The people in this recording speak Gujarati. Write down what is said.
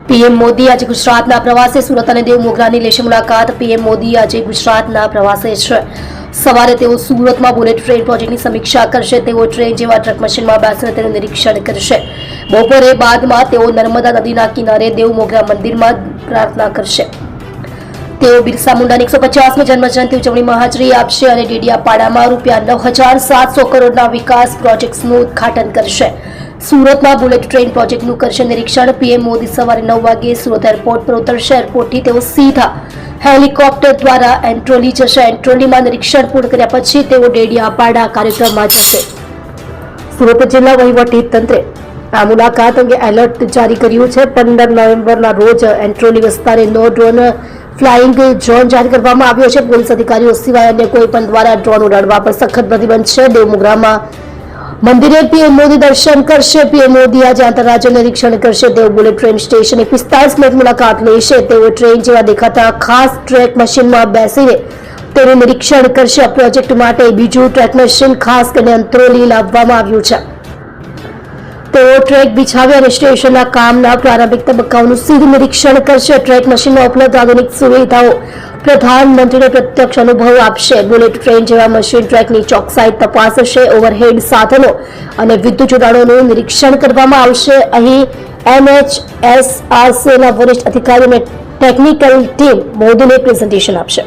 પીએમ મોદી આજે ગુજરાતના પ્રવાસે સુરત અને દેવમોગરાની લેશે મુલાકાત। પીએમ મોદી આજે ગુજરાતના પ્રવાસે છે। સવારે તેઓ સુરતમાં બુલેટ ટ્રેન પ્રોજેક્ટની સમીક્ષા કરશે। તેઓ ટ્રેન જેવા ટ્રક મશીનમાં બેસીને તેનું નિરીક્ષણ કરશે। બપોરે બાદમાં તેઓ નર્મદા નદીના કિનારે દેવમોગરા મંદિરમાં પ્રાર્થના કરશે। તેઓ બિરસા મુંડાની 150મી જન્મજયંતિ ઉજવણીમાં હાજરી આપશે અને ડેડિયાપાડામાં ₹9,700 કરોડના વિકાસ પ્રોજેક્ટ્સનું ઉદ્ઘાટન કરશે। સુરતમાં બુલેટ ટ્રેન પ્રોજેક્ટનું કરશે નિરીક્ષણ। પીએમ મોદી સવારે 9 વાગે સુરત એરપોર્ટ પર ઉતરશે। એરપોર્ટથી તેઓ સીધા હેલિકોપ્ટર દ્વારા એન્ટ્રોલી જશે। એન્ટ્રોલીમાં નિરીક્ષણ પૂર્ણ કર્યા પછી તેઓ ડેડિયાપાડા કાર્યક્રમમાં જશે। સુરત જિલ્લા વહીવટી તંત્રે આ મુલાકાત અંગે એલર્ટ જારી કર્યું છે। 15 નવેમ્બરના રોજ એન્ટ્રોલી વિસ્તારે નો ડ્રોન ફ્લાઇંગ ઝોન જાહેર કરવામાં આવ્યો છે। પોલીસ અધિકારીઓ સિવાય અન્ય કોઈ પણ દ્વારા ડ્રોન ઉડાડવા પર સખત પ્રતિબંધ છે। દેવમોગરામાં મંદિરે પીએમ મોદી દર્શન કરશે। પીએમ મોદી આજે આંતરરાજ્ય નિરીક્ષણ કરશે। તેઓ બુલેટ ટ્રેન સ્ટેશનની 45 મિનિટ મુલાકાત લેશે। તેઓ ટ્રેન જેવા દેખાતા ખાસ ટ્રેક મશીનમાં બેસીને તેનું નિરીક્ષણ કરશે। આ પ્રોજેક્ટ માટે બીજું ટ્રેક મશીન ખાસ કરીને અંત્રોલી લાવવામાં આવ્યું છે। તેઓ ટ્રેક બિછાવી અને સ્ટેશનના કામના પ્રારંભિક તબક્કાઓનું સીધું નિરીક્ષણ કરશે। ટ્રેક મશીનમાં ઉપલબ્ધ આધુનિક સુવિધાઓ પ્રધાનમંત્રીને પ્રત્યક્ષ અનુભવ આપશે। બુલેટ ટ્રેન જેવા મશીન ટ્રેકની ચોકસાઈ તપાસશે। ઓવરહેડ સાધનો અને વિદ્યુત જોડાણોનું નિરીક્ષણ કરવામાં આવશે। અહીં NHSRCના વરિષ્ઠ અધિકારીઓ અને ટેકનિકલ ટીમ મોદીને પ્રેઝન્ટેશન આપશે।